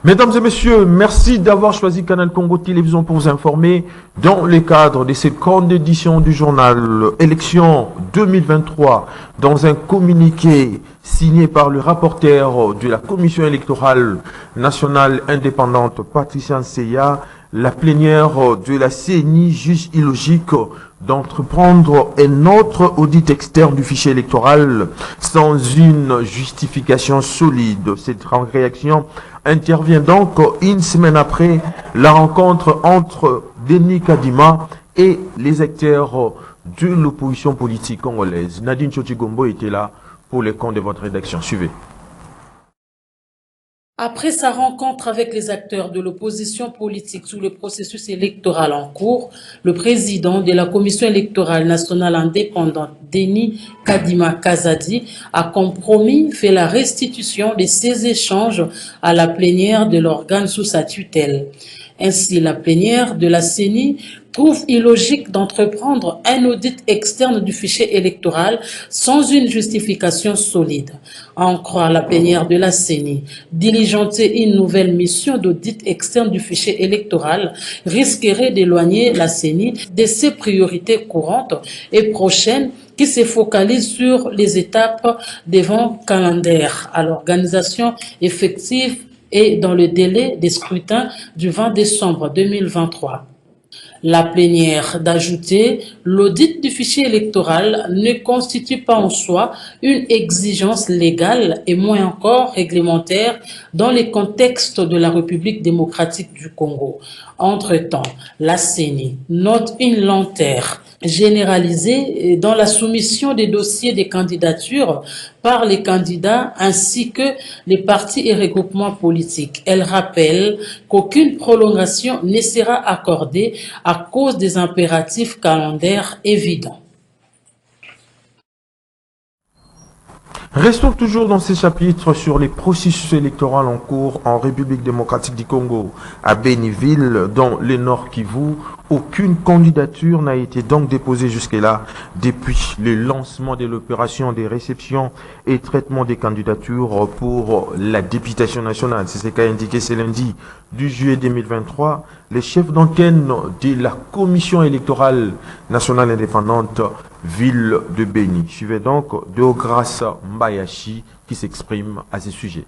Mesdames et messieurs, merci d'avoir choisi Canal Congo Télévision pour vous informer dans le cadre de cette grande édition du journal Élections 2023. Dans un communiqué signé par le rapporteur de la Commission électorale nationale indépendante, Patricia Nseya, la plénière de la CENI juge illogique d'entreprendre un autre audit externe du fichier électoral sans une justification solide. Cette réaction intervient donc une semaine après la rencontre entre Denis Kadima et les acteurs de l'opposition politique congolaise. Nadine Chotigombo était là pour les comptes de votre rédaction. Suivez. Après sa rencontre avec les acteurs de l'opposition politique sous le processus électoral en cours, le président de la Commission électorale nationale indépendante, Denis Kadima Kazadi, a compromis fait la restitution de ces échanges à la plénière de l'organe sous sa tutelle. Ainsi, la plénière de la CENI trouve illogique d'entreprendre un audit externe du fichier électoral sans une justification solide. À en croire la plénière de la CENI, diligenter une nouvelle mission d'audit externe du fichier électoral risquerait d'éloigner la CENI de ses priorités courantes et prochaines qui se focalisent sur les étapes devant calendaire à l'organisation effective et dans le délai des scrutins du 20 décembre 2023. La plénière d'ajouter, l'audit du fichier électoral ne constitue pas en soi une exigence légale et moins encore réglementaire dans les contextes de la République démocratique du Congo. Entre-temps, la CENI note une lenteur généralisée dans la soumission des dossiers des candidatures par les candidats ainsi que les partis et regroupements politiques. Elle rappelle qu'aucune prolongation ne sera accordée à cause des impératifs calendaires évidents. Restons toujours dans ces chapitres sur les processus électoraux en cours en République démocratique du Congo. À Béniville, dans le Nord Kivu, aucune candidature n'a été donc déposée jusque-là depuis le lancement de l'opération des réceptions et traitement des candidatures pour la députation nationale. C'est ce qu'a indiqué ce lundi du juillet 2023 les chefs d'antenne de la Commission électorale nationale indépendante ville de Béni. Suivez donc Deogras Mbayashi qui s'exprime à ce sujet.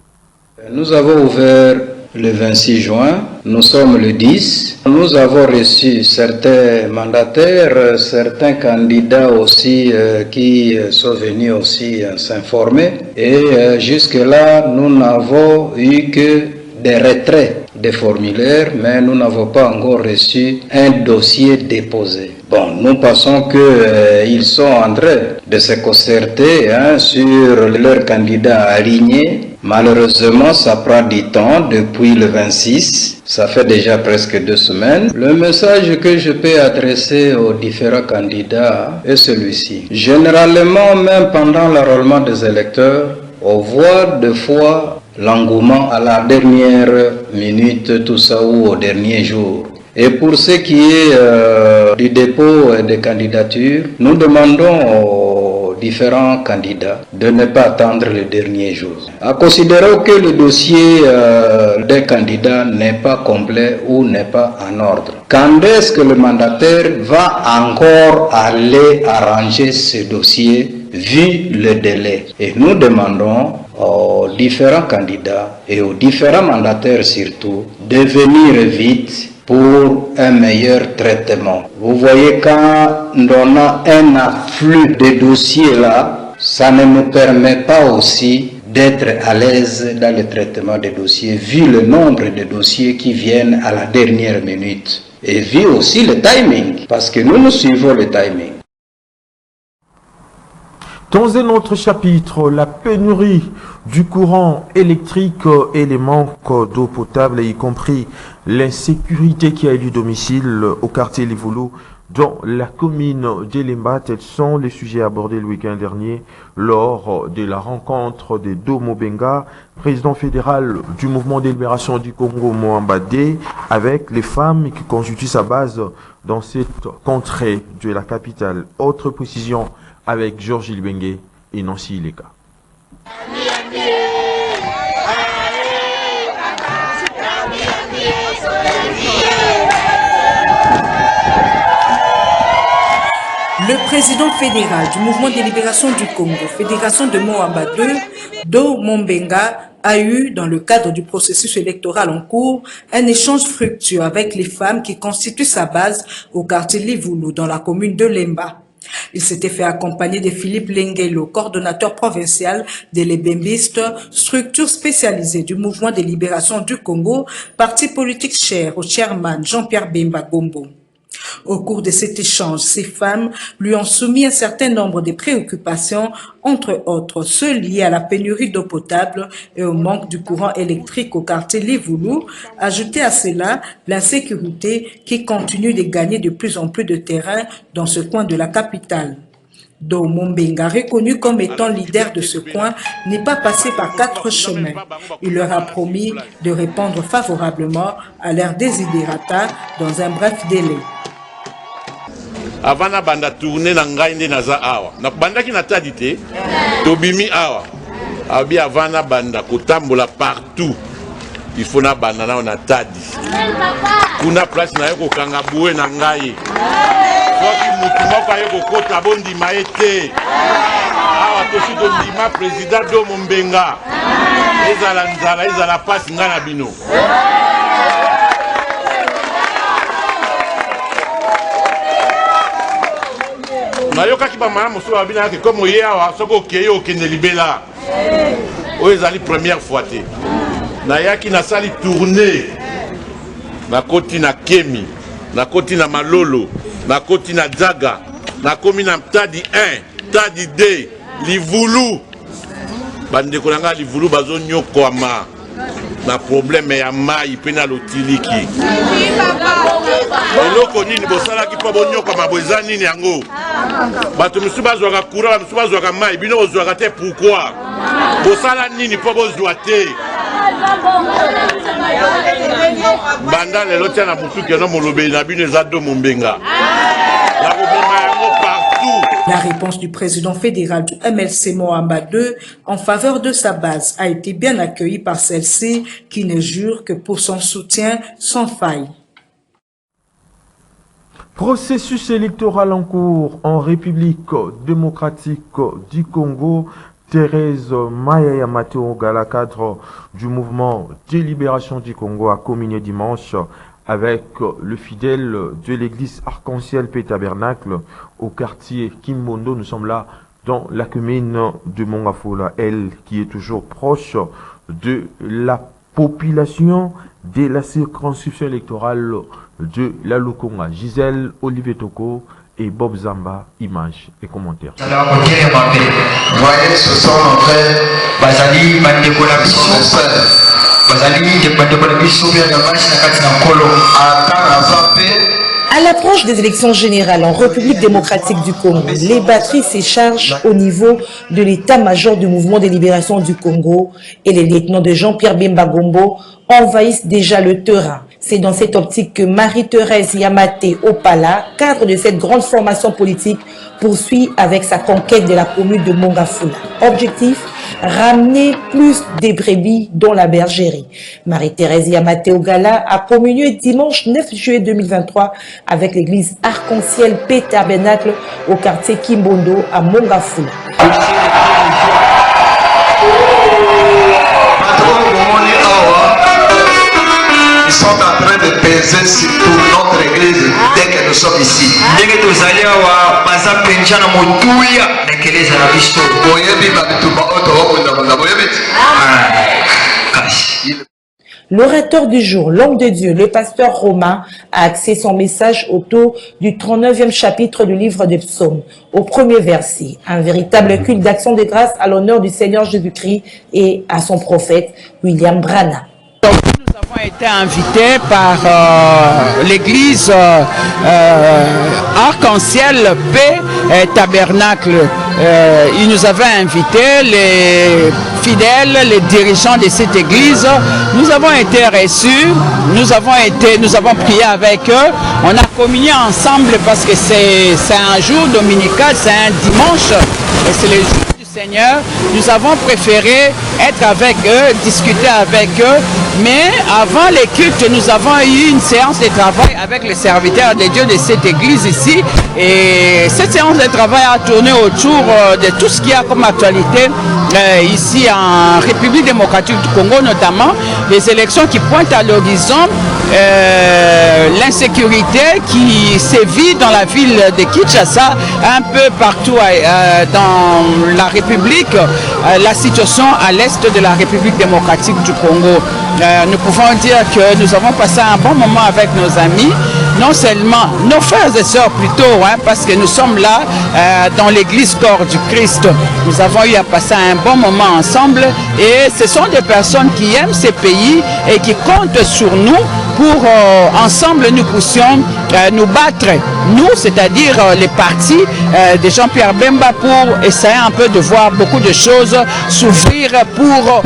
Nous avons ouvert le 26 juin, nous sommes le 10. Nous avons reçu certains mandataires, certains candidats aussi qui sont venus aussi s'informer. Et jusque-là, nous n'avons eu que des retraits des formulaires, mais nous n'avons pas encore reçu un dossier déposé. Bon, nous pensons qu'ils sont en train de se concerter sur leurs candidats alignés. Malheureusement, ça prend du temps depuis le 26. Ça fait déjà presque 2 semaines. Le message que je peux adresser aux différents candidats est celui-ci. Généralement, même pendant l'enrôlement des électeurs, on voit des fois l'engouement à la dernière minute, tout ça, ou au dernier jour. Et pour ce qui est du dépôt des candidatures, nous demandons aux différents candidats de ne pas attendre le dernier jour. À considérer que le dossier des candidats n'est pas complet ou n'est pas en ordre. Quand est-ce que le mandataire va encore aller arranger ce dossier vu le délai? Et nous demandons aux différents candidats et aux différents mandataires surtout de venir vite pour un meilleur traitement. Vous voyez, quand on a un afflux de dossiers là, ça ne nous permet pas aussi d'être à l'aise dans le traitement des dossiers, vu le nombre de dossiers qui viennent à la dernière minute. Et vu aussi le timing, parce que nous suivons le timing. Dans un autre chapitre, la pénurie du courant électrique et les manques d'eau potable, y compris l'insécurité qui a eu domicile au quartier Livolo dans la commune d'Elemba, tels sont les sujets abordés le week-end dernier lors de la rencontre de Domo Benga, président fédéral du mouvement de libération du Congo Moambadé, avec les femmes qui constituent sa base dans cette contrée de la capitale. Autre précision avec Georges Ilbengue et Nancy Ileka. Le président fédéral du Mouvement de libération du Congo, Fédération de Moamba 2, Do Mombenga, a eu, dans le cadre du processus électoral en cours, un échange fructueux avec les femmes qui constituent sa base au quartier Livoulou, dans la commune de Lemba. Il s'était fait accompagner de Philippe Lengelo, coordonnateur provincial des Lebembistes, structure spécialisée du Mouvement de libération du Congo, parti politique cher au chairman Jean-Pierre Bemba Gombo. Au cours de cet échange, ces femmes lui ont soumis un certain nombre de préoccupations, entre autres ceux liés à la pénurie d'eau potable et au manque du courant électrique au quartier Livoulou. Ajoutez à cela l'insécurité qui continue de gagner de plus en plus de terrain dans ce coin de la capitale. Do Mombenga, reconnu comme étant leader de ce coin, n'est pas passé par 4 chemins. Il leur a promis de répondre favorablement à leurs desiderata dans un bref délai. Avant na banda tourner na ngai nde naza awa na banda ki na tadité tobimi awa abi avant na banda kotambola partout il faut na banda na tadi kuna place na yoko kanga boué na ngai soki mutu moko ayeko kota bondi maete awa tosi tondima président Do Mombenga ezala nzala ezala pasi nga na bino. Nayoka ki ba mama so abina ke comme yewa soko keyo kende libela o ezali première fois te na yaki na sali tourner na koti na Kemi na koti na Malolo na koti na Dzaga na komi na Tadi 1 Tadi 2 Livoulou bande ko nga Livoulou bazo nyokwama na problème ya mai pena lotiliki eloko nini bosala ki po bonyokwama boza nini yango bato misusu bazwaka courant misusu bazwaka mai bino ozwaka te pourquoi bosala nini po bozwa te banda lelo tia na butu keno molobeli na bino eza Do Mombenga na kobonga yango partout. La réponse du président fédéral du MLC Moamba 2 en faveur de sa base a été bien accueillie par celle-ci qui ne jure que pour son soutien sans faille. Processus électoral en cours en République démocratique du Congo. Thérèse Mayaya Mateo Gala, cadre du mouvement de libération du Congo, a communié dimanche avec le fidèle de l'église Arc-en-Ciel Paix Tabernacle au quartier Kimbondo. Nous sommes là dans la commune de Mongafula, elle qui est toujours proche de la population de la circonscription électorale de la Lukonga. Gisèle Olivier Toko et Bob Zamba, images et commentaires. Voyez, ce sont nos frères, Bazali, À l'approche des élections générales en République démocratique du Congo, les batteries s'échargent au niveau de l'état-major du mouvement de libération du Congo et les lieutenants de Jean-Pierre Bemba Gombo envahissent déjà le terrain. C'est dans cette optique que Marie-Thérèse Yamaté Opala, cadre de cette grande formation politique, poursuit avec sa conquête de la commune de Mongafula. Objectif, ramener plus de brebis dans la bergerie. Marie-Thérèse Yamaté Ogala a communié dimanche 9 juillet 2023 avec l'église Arc-en-Ciel Paix Tabernacle au quartier Kimbondo à Mongafula. Ils sont en train de peser sur toute notre église dès que nous sommes ici. L'orateur du jour, l'homme de Dieu, le pasteur Romain, a axé son message autour du 39e chapitre du livre des psaumes, au premier verset. Un véritable culte d'action de grâce à l'honneur du Seigneur Jésus-Christ et à son prophète William Branham. Nous avons été invités par l'église Arc-en-Ciel Paix Tabernacle. Ils nous avaient invités, les fidèles, les dirigeants de cette église. Nous avons été reçus, nous avons prié avec eux. On a communié ensemble parce que c'est un jour dominical, c'est un dimanche et c'est le jour du Seigneur. Nous avons préféré être avec eux, discuter avec eux. Mais avant les cultes, nous avons eu une séance de travail avec les serviteurs de Dieu de cette église ici. Et cette séance de travail a tourné autour de tout ce qu'il y a comme actualité ici en République démocratique du Congo, notamment les élections qui pointent à l'horizon, l'insécurité qui sévit dans la ville de Kinshasa, un peu partout dans la République, la situation à l'est de la République démocratique du Congo. Nous pouvons dire que nous avons passé un bon moment avec nos amis, non seulement nos frères et sœurs plutôt, parce que nous sommes là dans l'église corps du Christ. Nous avons eu à passer un bon moment ensemble et ce sont des personnes qui aiment ces pays et qui comptent sur nous pour ensemble nous puissions nous battre, nous, c'est-à-dire les partis de Jean-Pierre Bemba, pour essayer un peu de voir beaucoup de choses s'ouvrir pour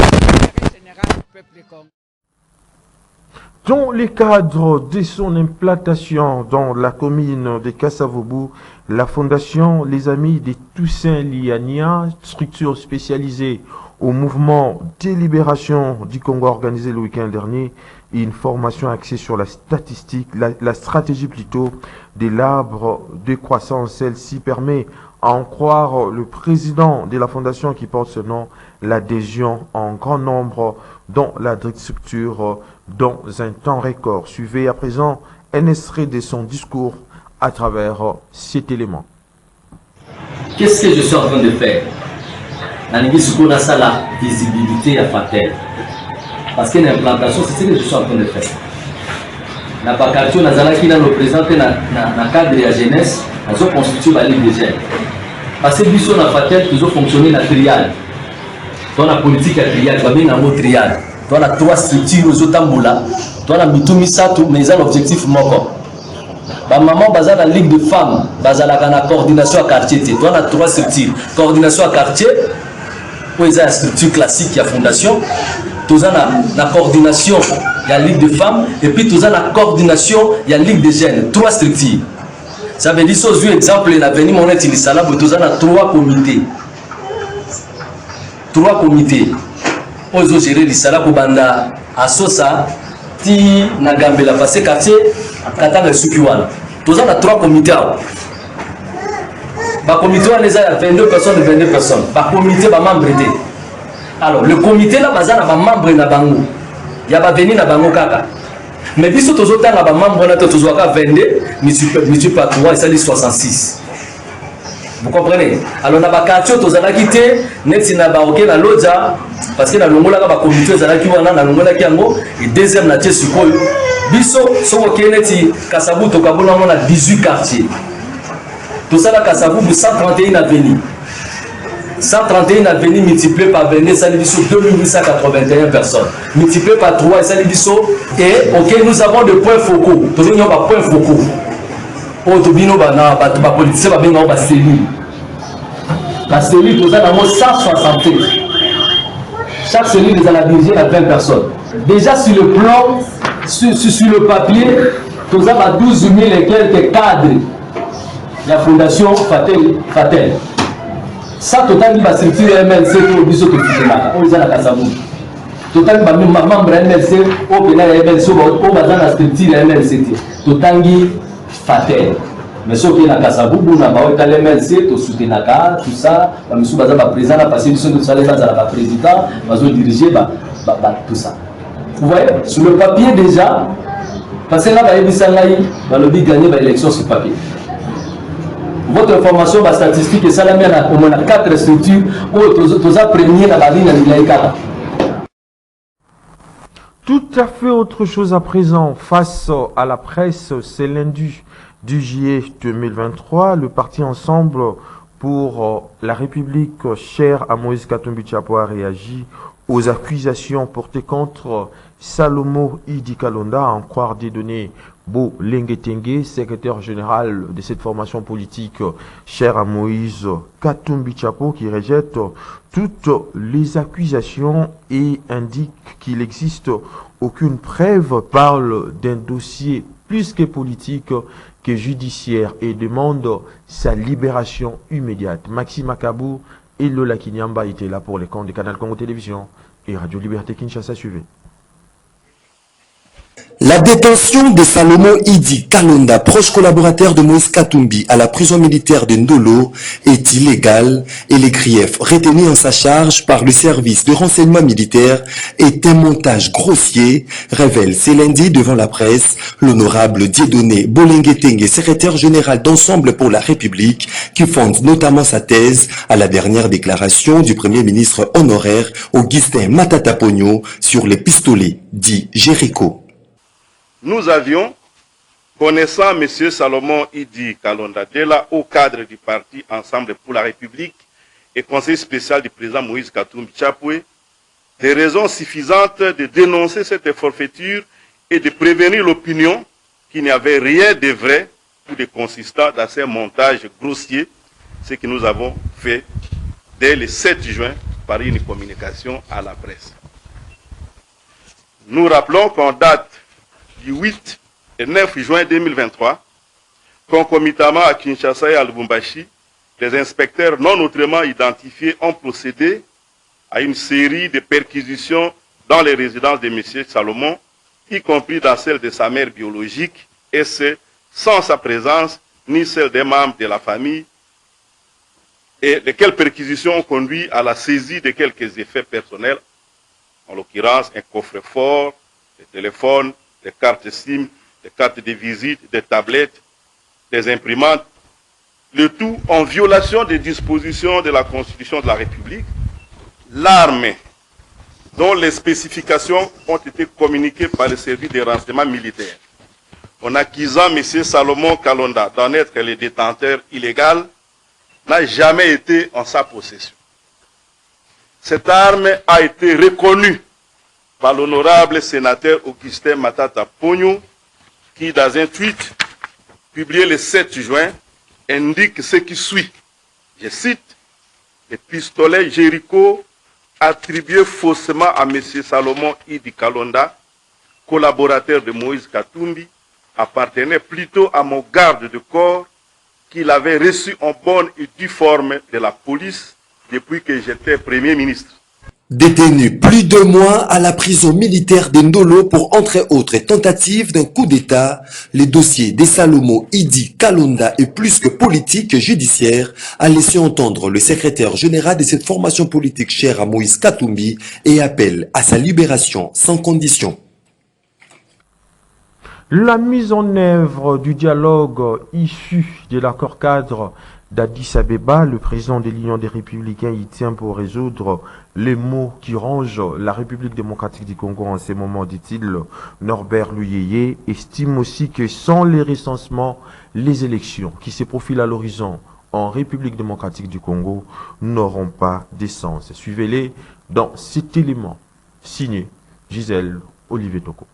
Dans le cadre de son implantation dans la commune de Kasavubu, la fondation Les Amis de Toussaint Liania, structure spécialisée au mouvement de libération du Congo organisé le week-end dernier, une formation axée sur la statistique, la stratégie plutôt de l'arbre de croissance. Celle-ci permet, à en croire le président de la fondation qui porte ce nom, l'adhésion en grand nombre dans la structure dans un temps record. Suivez à présent un extrait de son discours à travers cet élément. Qu'est-ce que je suis en train de faire? La visibilité à Fatel. Parce que l'implantation, c'est ce que je suis en train de faire. La Pakacho, qui nous présente dans le cadre de la jeunesse, nous avons constitué la Ligue des jeunes. Parce que nous avons Fatel, nous avons fonctionné dans la triade. Dans la politique à triade, nous avons dans le triade. Dans la trois structures, nous avons dans la Mitumisatu, mais un objectif moko. Maman baza la ligue de femmes, baza la coordination à quartier. Dans la trois structures, coordination à quartier, pour les structures classiques, il y a fondation. Tout ça la coordination, il y a ligue de femmes, et puis tout ça la coordination, il y a ligue de jeunes. Trois structures. Ça veut dire, sur exemple, il a venu mon étude, tout ça trois comités. Trois comités. Ils ont géré l'Isala pour banda à Sosa, ti Nagambela, parce que quartier, Katanga Sukiwana. Tout ça, il y a trois comités. Par comité, il y a 22 personnes, 22 personnes. Par comité, il y a membre. Alors, le comité, là, il y a membre na bango. Il y a venu na bango kaka. Mais si tout le temps, il y a membre na to 22, multiplié par 3, et ça dit 66. Vous comprenez? Alors, dans le quartier, il y a quitté, net na baroké na lodja, parce que dans le monde, il y a comité, il y a qui na longola kiango, et deuxième na tiesuko. Biso, so okeneti Kasavu to Kabula, on a 18 quartiers. Tout ça, là, Kasavu, 131 avenue. 131 avenue multiplié par 22, ça dit 2881 personnes. Multiplié par 3, ça dit et ok, nous avons des points focaux. Nous avons des points focaux. Pour tout bien, les politiciens vont bien dans cellule. La cellule, tout ça, nous avons 160. Chaque cellule est à la dirigée à 20 personnes. Déjà sur le plan, sur le papier, tout ça va 12 000 et quelques cadres. La fondation Fatel. Ça, total, la structure MLC pour le biseau que tu fais là. On est à la Kasavu. Total, le membre MLC, au pénal MLC, au bazar de la structure MLC. Total, Fatel. Mais ce qui est à Kasavu, on a pas eu MLC, tout soutenir tout ça. Le monsieur bazar va président, parce que nous sommes la président, va diriger, tout ça. Vous voyez, sur le papier déjà, parce que là, il va le gagner l'élection sur papier. Votre information, la statistique, et ça, là, au moins 4 structures où tous les premiers dans la ligne de Tout à fait autre chose à présent. Face à la presse, c'est lundi du juillet 2023. Le parti Ensemble pour la République, cher à Moïse Katumbi Tshabo, a réagi aux accusations portées contre Salomo Idi Kalonda, à en croire des données Bo Lengetenge, secrétaire général de cette formation politique, cher à Moïse Katumbi Tshabo, qui rejette toutes les accusations et indique qu'il n'existe aucune preuve, parle d'un dossier plus que politique que judiciaire et demande sa libération immédiate. Maxime Akabou et Lola Kinyamba étaient là pour les comptes de Canal Congo Télévision et Radio Liberté Kinshasa suivait. La détention de Salomon Idi Kalonda, proche collaborateur de Moïse Katumbi à la prison militaire de Ndolo, est illégale et les griefs retenus en sa charge par le service de renseignement militaire est un montage grossier, révèle ce lundi devant la presse l'honorable Dieudonné Bolenguetenge, secrétaire général d'Ensemble pour la République, qui fonde notamment sa thèse à la dernière déclaration du Premier ministre honoraire Augustin Matata Pogno sur les pistolets dits Jéricho. Nous avions, connaissant M. Salomon Idi Kalonda, dès là au cadre du parti Ensemble pour la République et conseiller spécial du président Moïse Katumbi Chapwe, des raisons suffisantes de dénoncer cette forfaiture et de prévenir l'opinion qu'il n'y avait rien de vrai ou de consistant dans ces montages grossiers, ce que nous avons fait dès le 7 juin par une communication à la presse. Nous rappelons qu'en date du 8 et 9 juin 2023, concomitamment à Kinshasa et à Lubumbashi, les inspecteurs non autrement identifiés ont procédé à une série de perquisitions dans les résidences de M. Salomon, y compris dans celle de sa mère biologique, et c'est sans sa présence ni celle des membres de la famille, et lesquelles perquisitions ont conduit à la saisie de quelques effets personnels, en l'occurrence un coffre-fort, des téléphones, des cartes SIM, des cartes de visite, des tablettes, des imprimantes, le tout en violation des dispositions de la Constitution de la République. L'arme dont les spécifications ont été communiquées par le service des renseignements militaires, en accusant M. Salomon Kalonda d'en être le détenteur illégal, n'a jamais été en sa possession. Cette arme a été reconnue par l'honorable sénateur Augustin Matata Pogno, qui, dans un tweet publié le 7 juin, indique ce qui suit. Je cite: les pistolets Jéricho attribués faussement à M. Salomon Idi Kalonda, collaborateur de Moïse Katumbi, appartenaient plutôt à mon garde de corps qu'il avait reçu en bonne et due forme de la police depuis que j'étais Premier ministre. Détenu plus de mois à la prison militaire de Ndolo pour, entre autres, tentative d'un coup d'État, les dossiers des Salomon Idi Kalonda est plus que politique et judiciaire, a laissé entendre le secrétaire général de cette formation politique chère à Moïse Katumbi et appelle à sa libération sans condition. La mise en œuvre du dialogue issu de l'accord cadre d'Addis Abeba, le président de l'Union des Républicains y tient pour résoudre les maux qui rongent la République démocratique du Congo en ces moments, dit-il. Norbert Luyeye estime aussi que sans les recensements, les élections qui se profilent à l'horizon en République démocratique du Congo n'auront pas d'essence. Suivez-les dans cet élément signé Gisèle Olivier Toko.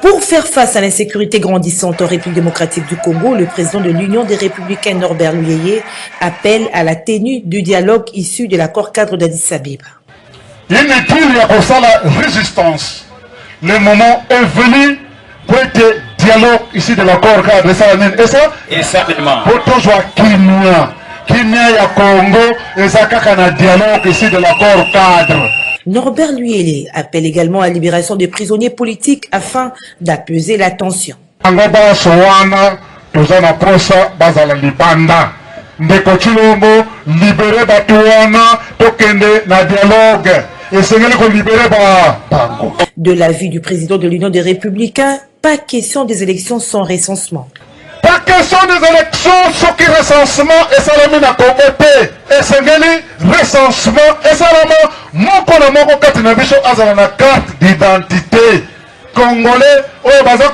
Pour faire face à l'insécurité grandissante en République démocratique du Congo, le président de l'Union des Républicains, Norbert Luyeye, appelle à la tenue du dialogue issu de l'accord cadre d'Addis Abeba. Il n'est plus la résistance. Le moment est venu pour être dialogue ici de l'accord cadre. Et ça, exactement. Pour toujours Kenya ya Congo, et ça, un dialogue ici de l'accord cadre. Norbert Luyeye appelle également à la libération des prisonniers politiques afin d'apaiser la tension. De l'avis du président de l'Union des Républicains, pas question des élections sans recensement. Pas question des élections sans recensement et ça la mine à Congo et c'est recensement et ça la mon carte d'identité congolais au bazar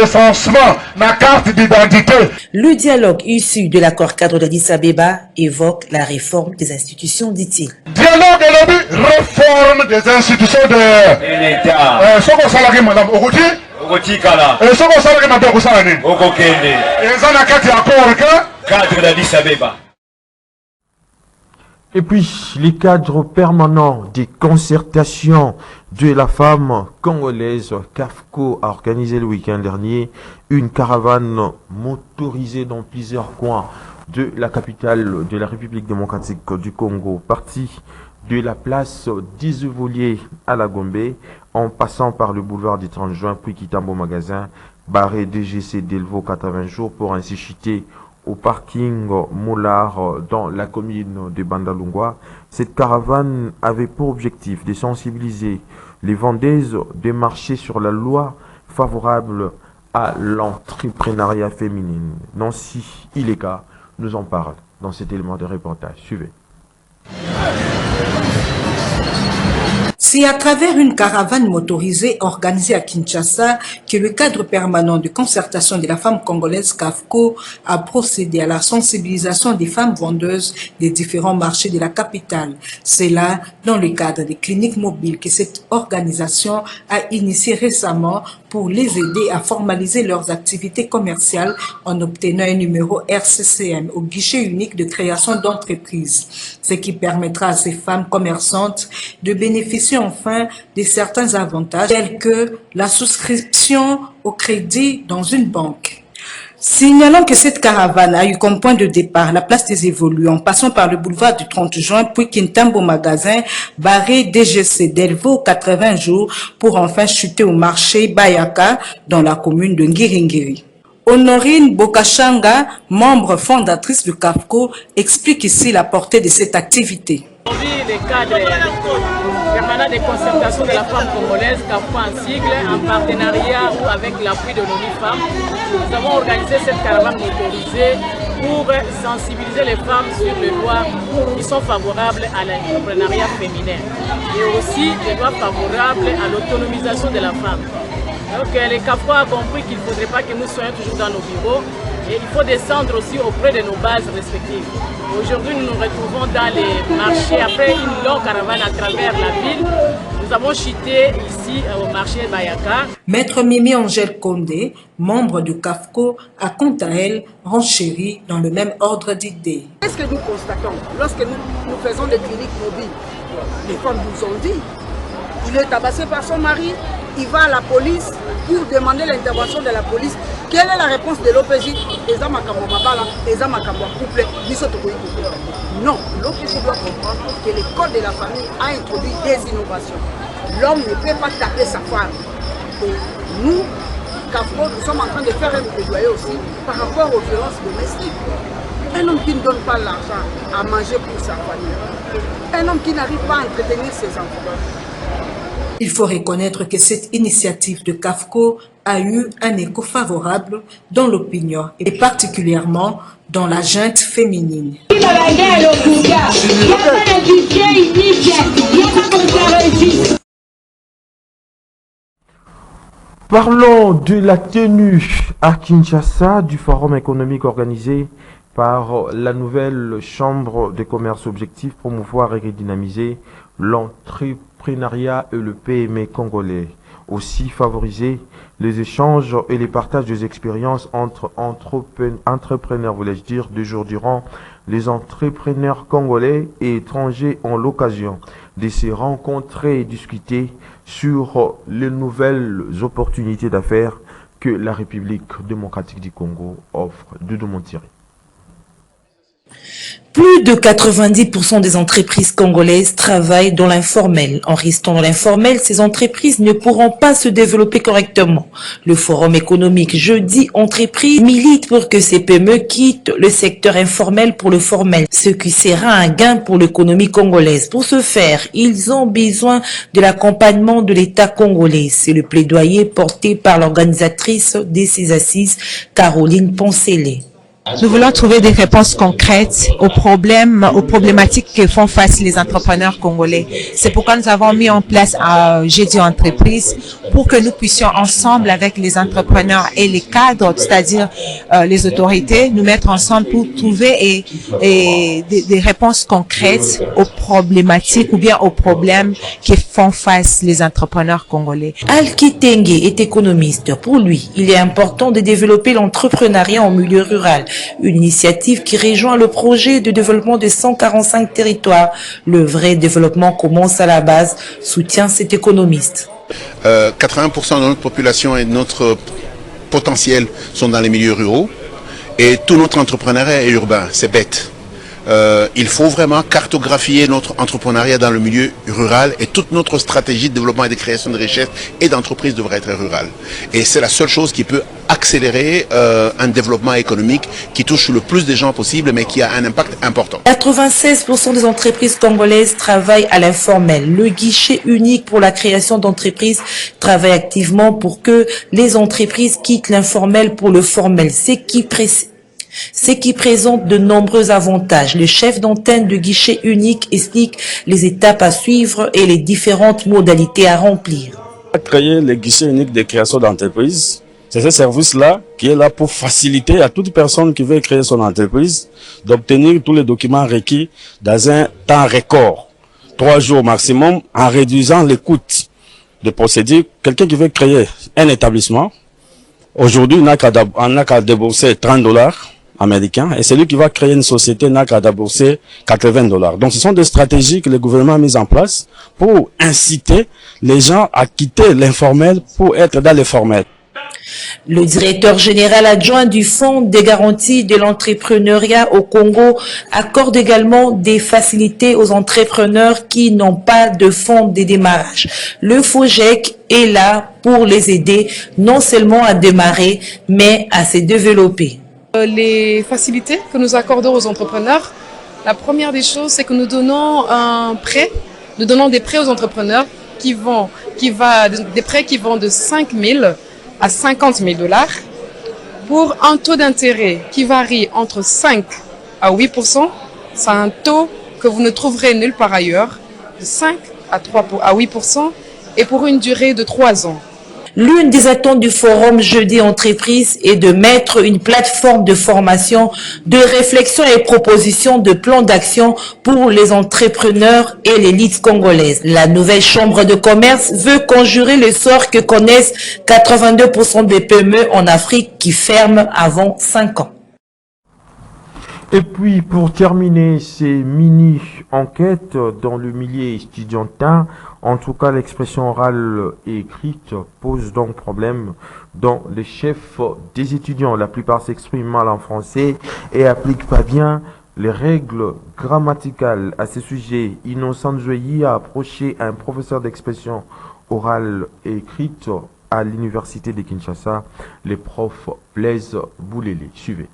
recensement na carte d'identité. Le dialogue issu de l'accord cadre d'Addis Abeba évoque la réforme des institutions, dit-il. Dialogue et réforme des institutions de l'État. Madame Oguti. Et puis, les cadres permanents des concertations de la femme congolaise, CAFCO, a organisé le week-end dernier une caravane motorisée dans plusieurs coins de la capitale de la République démocratique du Congo, parti de la place d'Isevolier à la Gombe, en passant par le boulevard du 30 juin, puis Kitambo Magasin, barré DGC Delvaux 80 jours pour ainsi chuter au parking Moulard dans la commune de Bandalungwa. Cette caravane avait pour objectif de sensibiliser les vendeuses de marché sur la loi favorable à l'entrepreneuriat féminin. Nancy Ileka nous en parle dans cet élément de reportage. Suivez. C'est à travers une caravane motorisée organisée à Kinshasa que le cadre permanent de concertation de la femme congolaise CAFCO a procédé à la sensibilisation des femmes vendeuses des différents marchés de la capitale. C'est là, dans le cadre des cliniques mobiles, que cette organisation a initié récemment pour les aider à formaliser leurs activités commerciales en obtenant un numéro RCCM au guichet unique de création d'entreprise, ce qui permettra à ces femmes commerçantes de bénéficier enfin de certains avantages tels que la souscription au crédit dans une banque. Signalons que cette caravane a eu comme point de départ la place des Évolués en passant par le boulevard du 30 juin puis Kintambo Magasin, barré DGC Delvaux 80 jours pour enfin chuter au marché Bayaka dans la commune de Ngiringiri. Honorine Bokachanga, membre fondatrice du CAFCO, explique ici la portée de cette activité. Aujourd'hui, les cadres permanents de concertation de la femme congolaise, CAFCO en sigle, en partenariat ou avec l'appui de l'ONU Femmes, nous avons organisé cette caravane motorisée pour sensibiliser les femmes sur les lois qui sont favorables à l'entrepreneuriat féminin et aussi les lois favorables à l'autonomisation de la femme. Donc les CAFCO ont compris qu'il ne faudrait pas que nous soyons toujours dans nos bureaux et il faut descendre aussi auprès de nos bases respectives. Aujourd'hui, nous nous retrouvons dans les marchés après une longue caravane à travers la ville. Nous avons chuté ici au marché Bayaka. Maître Mimi Angèle Condé, membre du CAFCO, a quant à elle renchéri dans le même ordre d'idées. Qu'est-ce que nous constatons lorsque nous faisons des cliniques mobiles? Les femmes nous ont dit, il est tabassé par son mari, il va à la police pour demander l'intervention de la police. Quelle est la réponse de l'OPJ? Non, l'OPJ doit comprendre que le code de la famille a introduit des innovations. L'homme ne peut pas taper sa femme. Et nous, CAFCO, nous sommes en train de faire un plaidoyer aussi par rapport aux violences domestiques. Un homme qui ne donne pas l'argent à manger pour sa famille. Un homme qui n'arrive pas à entretenir ses enfants. Il faut reconnaître que cette initiative de CAFCO a eu un écho favorable dans l'opinion et particulièrement dans la junte féminine. Parlons de la tenue à Kinshasa du forum économique organisé par la nouvelle chambre de commerce. Objectif: promouvoir et redynamiser l'entrepreneuriat et le PME congolais. Aussi favoriser les échanges et les partages des expériences entre entrepreneurs, voulais-je dire, de jour durant. Les entrepreneurs congolais et étrangers ont l'occasion de se rencontrer et discuter sur les nouvelles opportunités d'affaires que la République démocratique du Congo offre. Doudou Montieri. Plus de 90% des entreprises congolaises travaillent dans l'informel. En restant dans l'informel, ces entreprises ne pourront pas se développer correctement. Le Forum économique Jeudi Entreprises milite pour que ces PME quittent le secteur informel pour le formel, ce qui sera un gain pour l'économie congolaise. Pour ce faire, ils ont besoin de l'accompagnement de l'État congolais. C'est le plaidoyer porté par l'organisatrice de ces assises, Caroline Poncelé. Nous voulons trouver des réponses concrètes aux problèmes, aux problématiques que font face les entrepreneurs congolais. C'est pourquoi nous avons mis en place un Jeudi Entreprise pour que nous puissions ensemble avec les entrepreneurs et les cadres, c'est-à-dire les autorités, nous mettre ensemble pour trouver des réponses concrètes aux problématiques ou bien aux problèmes qui font face les entrepreneurs congolais. Alki Tengue est économiste. Pour lui, il est important de développer l'entrepreneuriat en milieu rural. Une initiative qui rejoint le projet de développement de 145 territoires. Le vrai développement commence à la base, soutient cet économiste. 80% de notre population et de notre potentiel sont dans les milieux ruraux. Et tout notre entrepreneuriat est urbain, c'est bête. Il faut vraiment cartographier notre entrepreneuriat dans le milieu rural et toute notre stratégie de développement et de création de richesses et d'entreprises devrait être rurale. Et c'est la seule chose qui peut accélérer un développement économique qui touche le plus de gens possible mais qui a un impact important. 96% des entreprises congolaises travaillent à l'informel. Le guichet unique pour la création d'entreprises travaille activement pour que les entreprises quittent l'informel pour le formel, ce qui présente de nombreux avantages. Le chef d'antenne de guichet unique explique les étapes à suivre et les différentes modalités à remplir. Créer le guichet unique de création d'entreprise, c'est ce service-là qui est là pour faciliter à toute personne qui veut créer son entreprise d'obtenir tous les documents requis dans un temps record, 3 jours maximum, en réduisant les coûts de procédure. Quelqu'un qui veut créer un établissement, aujourd'hui, on n'a qu'à débourser $30 américains et celui qui va créer une société n'a qu'à débourser $80. Donc ce sont des stratégies que le gouvernement a mises en place pour inciter les gens à quitter l'informel pour être dans le formel. Le directeur général adjoint du Fonds de garantie de l'entrepreneuriat au Congo accorde également des facilités aux entrepreneurs qui n'ont pas de fonds de démarrage. Le FOGEC est là pour les aider non seulement à démarrer, mais à se développer. Les facilités que nous accordons aux entrepreneurs, la première des choses, c'est que nous donnons des prêts aux entrepreneurs des prêts qui vont de 5 000 à 50 000 $, pour un taux d'intérêt qui varie entre 5 à 8%. C'est un taux que vous ne trouverez nulle part ailleurs, de 5 à 8%, et pour une durée de 3 ans. L'une des attentes du forum Jeudi Entreprise est de mettre une plateforme de formation, de réflexion et proposition de plans d'action pour les entrepreneurs et l'élite congolaise. La nouvelle chambre de commerce veut conjurer le sort que connaissent 82% des PME en Afrique qui ferment avant 5 ans. Et puis, pour terminer ces mini-enquêtes dans le milieu estudiantin, en tout cas, l'expression orale et écrite pose donc problème dans les chefs des étudiants. La plupart s'expriment mal en français et appliquent pas bien les règles grammaticales. À ce sujet, Innocent Joyi a approché un professeur d'expression orale et écrite à l'université de Kinshasa, le prof Blaise Boulélé. Suivez.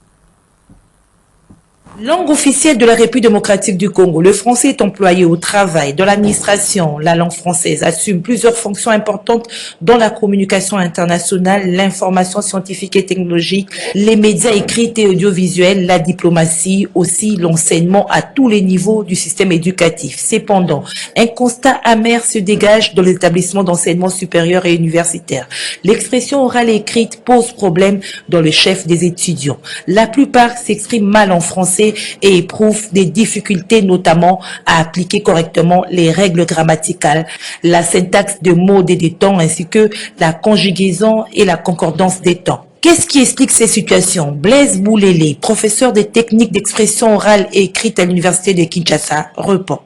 Langue officielle de la République démocratique du Congo, le français est employé au travail, dans l'administration. La langue française assume plusieurs fonctions importantes dans la communication internationale, l'information scientifique et technologique, les médias écrits et audiovisuels, la diplomatie, aussi l'enseignement à tous les niveaux du système éducatif. Cependant, un constat amer se dégage dans les établissements d'enseignement supérieur et universitaire. L'expression orale et écrite pose problème dans le chef des étudiants. La plupart s'expriment mal en français et éprouvent des difficultés notamment à appliquer correctement les règles grammaticales, la syntaxe de mots et des temps ainsi que la conjugaison et la concordance des temps. Qu'est-ce qui explique ces situations? Blaise Boulélé, professeur des techniques d'expression orale et écrite à l'université de Kinshasa, répond.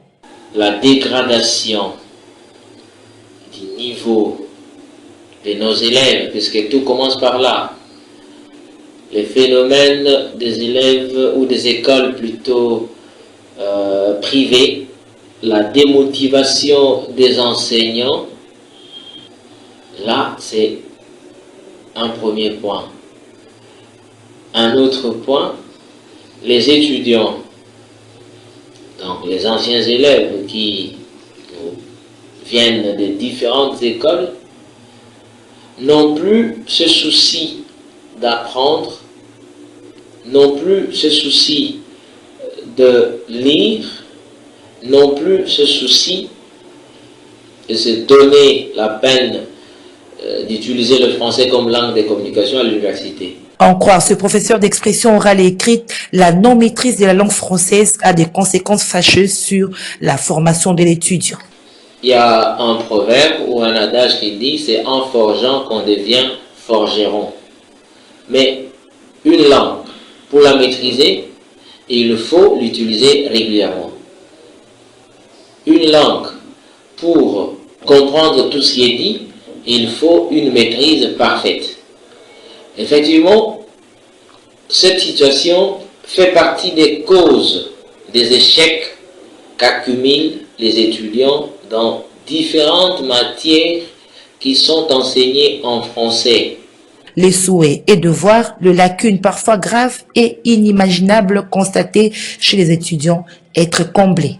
La dégradation du niveau de nos élèves, puisque tout commence par là. Les phénomènes des élèves ou des écoles plutôt privées, la démotivation des enseignants, là c'est un premier point. Un autre point, les étudiants, donc les anciens élèves qui viennent de différentes écoles, n'ont plus ce souci d'apprendre, non plus ce souci de lire, non plus ce souci de se donner la peine d'utiliser le français comme langue de communication à l'université. En croire ce professeur d'expression orale et écrite, la non-maîtrise de la langue française a des conséquences fâcheuses sur la formation de l'étudiant. Il y a un proverbe ou un adage qui dit « c'est en forgeant qu'on devient forgeron ». Mais une langue, pour la maîtriser, il faut l'utiliser régulièrement. Une langue, pour comprendre tout ce qui est dit, il faut une maîtrise parfaite. Effectivement, Cette situation fait partie des causes des échecs qu'accumulent les étudiants dans différentes matières qui sont enseignées en français. Les souhaits et devoirs, les lacunes parfois graves et inimaginables constatées chez les étudiants être comblés.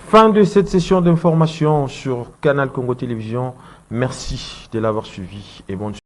Fin de cette session d'information sur Canal Congo Télévision. Merci de l'avoir suivi et bonne suite.